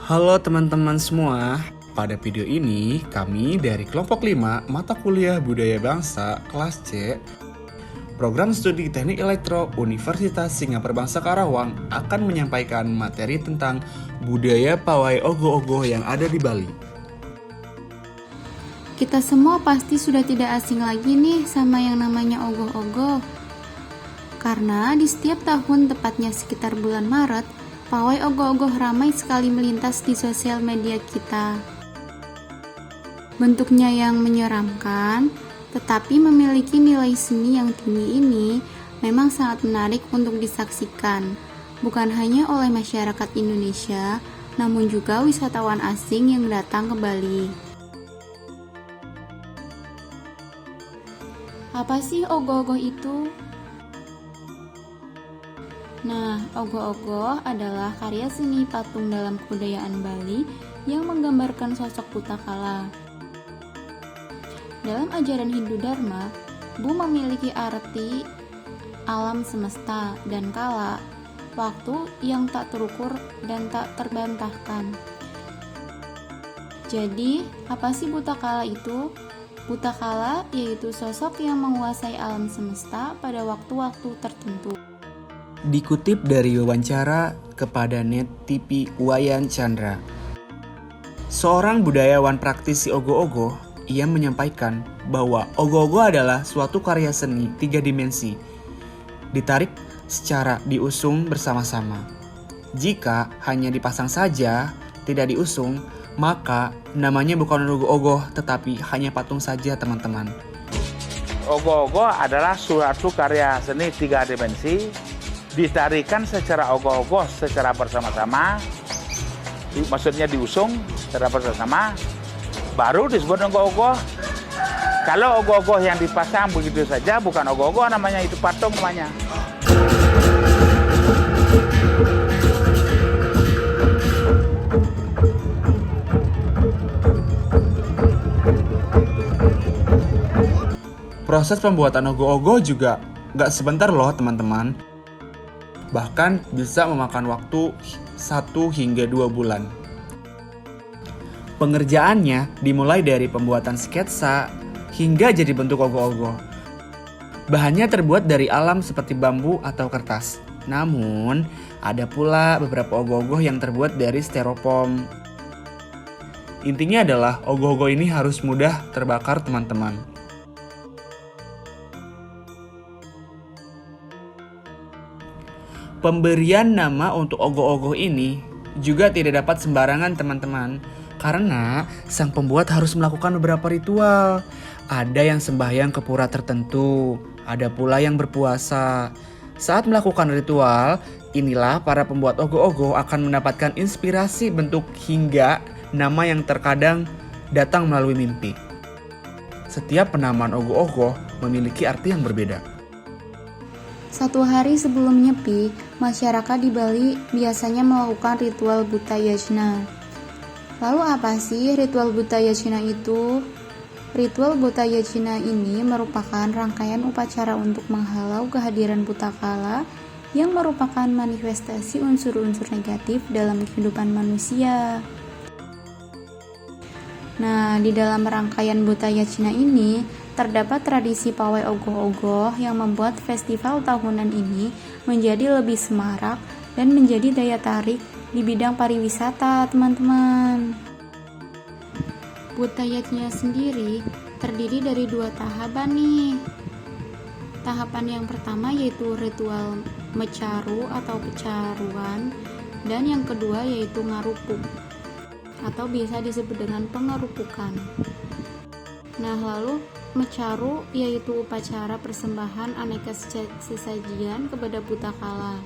Halo teman-teman semua, pada video ini kami dari kelompok 5 mata kuliah Budaya Bangsa kelas C Program Studi Teknik Elektro Universitas Singapura Bangsa Karawang akan menyampaikan materi tentang budaya pawai ogoh-ogoh yang ada di Bali. Kita semua pasti sudah tidak asing lagi nih sama yang namanya ogoh-ogoh. Karena di setiap tahun, tepatnya sekitar bulan Maret, pawai ogoh-ogoh ramai sekali melintas di sosial media kita. Bentuknya yang menyeramkan, tetapi memiliki nilai seni yang tinggi ini memang sangat menarik untuk disaksikan, bukan hanya oleh masyarakat Indonesia, namun juga wisatawan asing yang datang ke Bali. Apa sih ogoh-ogoh itu? Nah, ogoh-ogoh adalah karya seni patung dalam kebudayaan Bali yang menggambarkan sosok buta kala. Dalam ajaran Hindu Dharma, Bu memiliki arti alam semesta dan kala, waktu yang tak terukur dan tak terbantahkan. Jadi, apa sih buta kala itu? Buta kala yaitu sosok yang menguasai alam semesta pada waktu-waktu tertentu. Dikutip dari wawancara kepada Net TV Wayan Chandra, seorang budayawan praktisi ogoh-ogoh, ia menyampaikan bahwa ogoh-ogoh adalah suatu karya seni 3 dimensi, ditarik secara diusung bersama-sama. Jika hanya dipasang saja, tidak diusung, maka namanya bukan ogoh-ogoh tetapi hanya patung saja, teman-teman. Ogoh-ogoh adalah suatu karya seni 3 dimensi, ditarikan secara ogoh-ogoh secara bersama-sama, maksudnya diusung secara bersama, baru disebut ogoh-ogoh. Kalau ogoh-ogoh yang dipasang begitu saja bukan ogoh-ogoh namanya, itu patung namanya. Proses pembuatan ogoh-ogoh juga gak sebentar loh, teman-teman. Bahkan bisa memakan waktu 1 hingga 2 bulan. Pengerjaannya dimulai dari pembuatan sketsa hingga jadi bentuk ogoh-ogoh. Bahannya terbuat dari alam seperti bambu atau kertas. Namun, ada pula beberapa ogoh-ogoh yang terbuat dari styrofoam. Intinya adalah ogoh-ogoh ini harus mudah terbakar, teman-teman. Pemberian nama untuk ogoh-ogoh ini juga tidak dapat sembarangan, teman-teman, karena sang pembuat harus melakukan beberapa ritual. Ada yang sembahyang ke pura tertentu, ada pula yang berpuasa. Saat melakukan ritual, inilah para pembuat ogoh-ogoh akan mendapatkan inspirasi bentuk hingga nama yang terkadang datang melalui mimpi. Setiap penamaan ogoh-ogoh memiliki arti yang berbeda. 1 hari sebelum Nyepi, masyarakat di Bali biasanya melakukan ritual Buta Yajna. Lalu apa sih ritual Buta Yajna itu? Ritual Buta Yajna ini merupakan rangkaian upacara untuk menghalau kehadiran buta kala yang merupakan manifestasi unsur-unsur negatif dalam kehidupan manusia. Nah, di dalam rangkaian Buta Yajna ini terdapat tradisi pawai ogoh-ogoh yang membuat festival tahunan ini menjadi lebih semarak dan menjadi daya tarik di bidang pariwisata, teman-teman. Buta Yajna sendiri terdiri dari 2 tahapan nih. Tahapan yang pertama yaitu ritual mecaru atau pecaruan, dan yang kedua yaitu ngarupuk atau biasa disebut dengan pengerupukan. Nah, lalu mecaru yaitu upacara persembahan aneka sesajian kepada buta kala.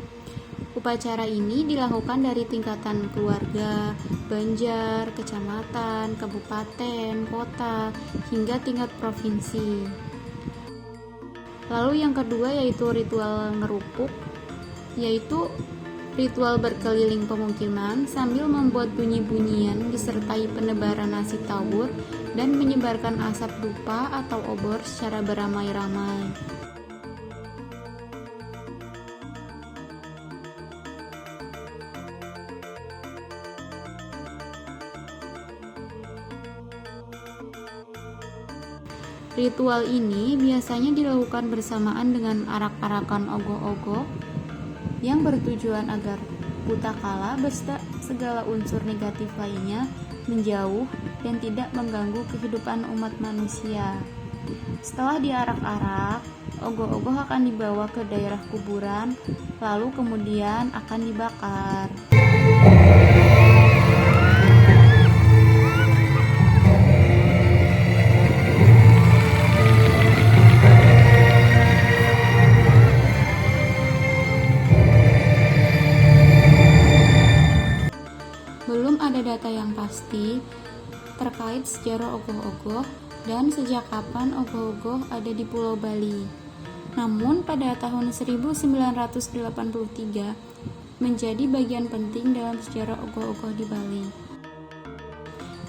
Upacara ini dilakukan dari tingkatan keluarga, banjar, kecamatan, kabupaten, kota, hingga tingkat provinsi. Lalu yang kedua yaitu ritual ngerupuk, yaitu ritual berkeliling pemukiman sambil membuat bunyi-bunyian disertai penebaran nasi tawur dan menyebarkan asap dupa atau obor secara beramai-ramai. Ritual ini biasanya dilakukan bersamaan dengan arak-arakan ogoh-ogoh yang bertujuan agar putakala beserta segala unsur negatif lainnya menjauh dan tidak mengganggu kehidupan umat manusia. Setelah diarak-arak, ogoh-ogoh akan dibawa ke daerah kuburan, lalu kemudian akan dibakar. Belum ada data yang pasti terkait sejarah ogoh-ogoh dan sejak kapan ogoh-ogoh ada di Pulau Bali. Namun pada tahun 1983 menjadi bagian penting dalam sejarah ogoh-ogoh di Bali.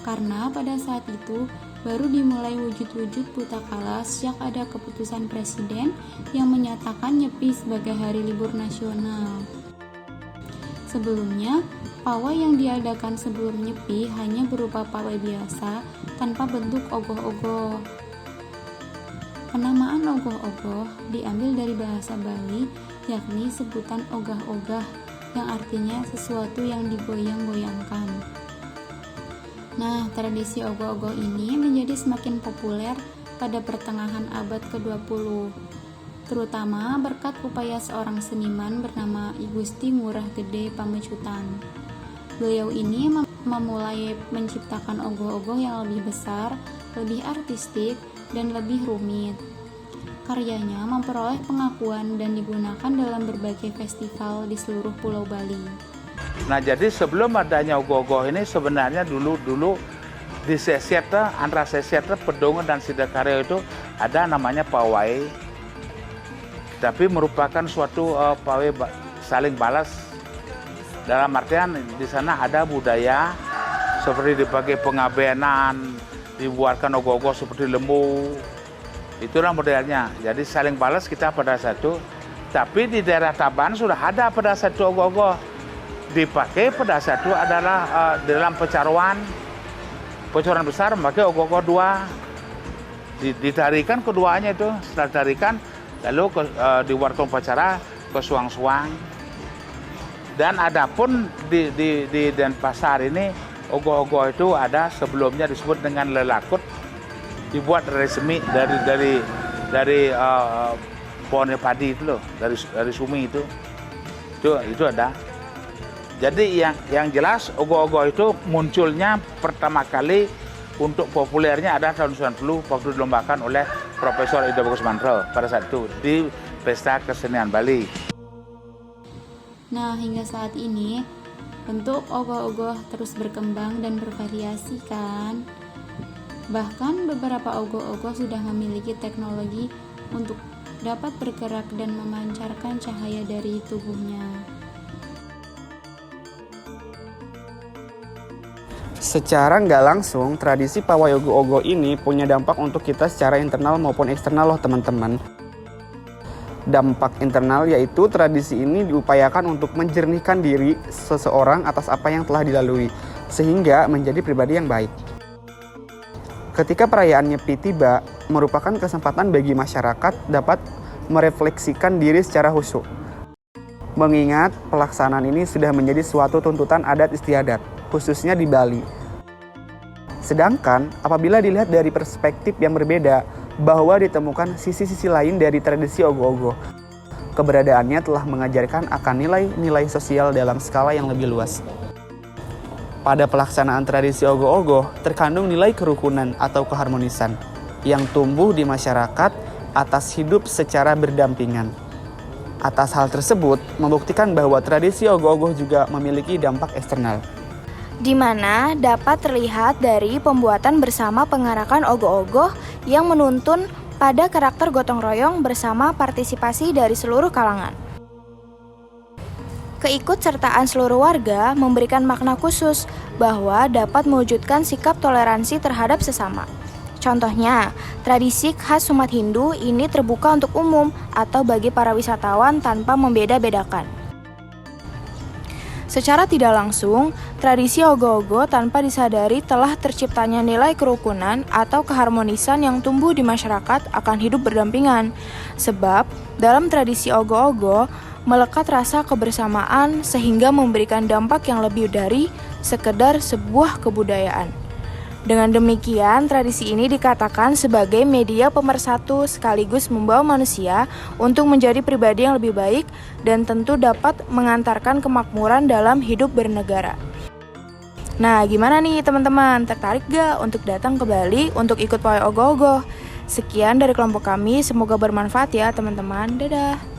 Karena pada saat itu baru dimulai wujud-wujud putakala sejak ada keputusan presiden yang menyatakan Nyepi sebagai hari libur nasional. Sebelumnya, pawai yang diadakan sebelum Nyepi hanya berupa pawai biasa tanpa bentuk ogoh-ogoh. Penamaan ogoh-ogoh diambil dari bahasa Bali, yakni sebutan ogah-ogah yang artinya sesuatu yang digoyang-goyangkan. Nah, tradisi ogoh-ogoh ini menjadi semakin populer pada pertengahan abad ke-20. Terutama berkat upaya seorang seniman bernama I Gusti Ngurah Gede Pamecutan. Beliau ini memulai menciptakan ogoh-ogoh yang lebih besar, lebih artistik, dan lebih rumit. Karyanya memperoleh pengakuan dan digunakan dalam berbagai festival di seluruh Pulau Bali. Nah, jadi sebelum adanya ogoh-ogoh ini sebenarnya dulu di Sesieta, antara Sesieta, Pedongo, dan Sidakarya itu ada namanya pawai. Tapi merupakan suatu pawai saling balas. Dalam artian di sana ada budaya seperti dipakai pengabenan, dibuatkan ogoh-ogoh seperti lembu. Itulah modelnya. Jadi saling balas kita pada satu. Tapi di daerah Taban sudah ada pada satu ogoh-ogoh. Dipakai pada satu adalah dalam pecaruan besar memakai ogoh-ogoh dua. Ditarikan keduanya itu, setelah ditarikan lalu dibuatkan upacara ke suang-suang. Dan adapun di Denpasar ini ogoh-ogoh itu ada sebelumnya disebut dengan lelakut, dibuat resmi dari pohon padi itu loh, dari sumi itu ada. Jadi yang jelas ogoh-ogoh itu munculnya pertama kali untuk populernya ada tahun 90 waktu dilombakan oleh Profesor Ida Bagus Mantro pada saat itu di Pesta Kesenian Bali. Nah, hingga saat ini bentuk ogoh-ogoh terus berkembang dan bervariasi kan. Bahkan beberapa ogoh-ogoh sudah memiliki teknologi untuk dapat bergerak dan memancarkan cahaya dari tubuhnya. Secara nggak langsung, tradisi pawai ogoh-ogoh ini punya dampak untuk kita secara internal maupun eksternal loh teman-teman. Dampak internal yaitu tradisi ini diupayakan untuk menjernihkan diri seseorang atas apa yang telah dilalui, sehingga menjadi pribadi yang baik. Ketika perayaan Nyepi tiba, merupakan kesempatan bagi masyarakat dapat merefleksikan diri secara khusyuk. Mengingat pelaksanaan ini sudah menjadi suatu tuntutan adat istiadat, khususnya di Bali. Sedangkan apabila dilihat dari perspektif yang berbeda, bahwa ditemukan sisi-sisi lain dari tradisi ogoh-ogoh. Keberadaannya telah mengajarkan akan nilai-nilai sosial dalam skala yang lebih luas. Pada pelaksanaan tradisi ogoh-ogoh, terkandung nilai kerukunan atau keharmonisan yang tumbuh di masyarakat atas hidup secara berdampingan. Atas hal tersebut, membuktikan bahwa tradisi ogoh-ogoh juga memiliki dampak eksternal, di mana dapat terlihat dari pembuatan bersama pengarakan ogoh-ogoh yang menuntun pada karakter gotong royong bersama partisipasi dari seluruh kalangan. Keikutsertaan seluruh warga memberikan makna khusus bahwa dapat mewujudkan sikap toleransi terhadap sesama. Contohnya, tradisi khas umat Hindu ini terbuka untuk umum atau bagi para wisatawan tanpa membeda-bedakan. Secara tidak langsung, tradisi ogoh-ogoh tanpa disadari telah terciptanya nilai kerukunan atau keharmonisan yang tumbuh di masyarakat akan hidup berdampingan. Sebab, dalam tradisi ogoh-ogoh, melekat rasa kebersamaan sehingga memberikan dampak yang lebih dari sekedar sebuah kebudayaan. Dengan demikian, tradisi ini dikatakan sebagai media pemersatu sekaligus membawa manusia untuk menjadi pribadi yang lebih baik dan tentu dapat mengantarkan kemakmuran dalam hidup bernegara. Nah, gimana nih teman-teman? Tertarik gak untuk datang ke Bali untuk ikut pawai ogoh-ogoh? Sekian dari kelompok kami, semoga bermanfaat ya teman-teman. Dadah!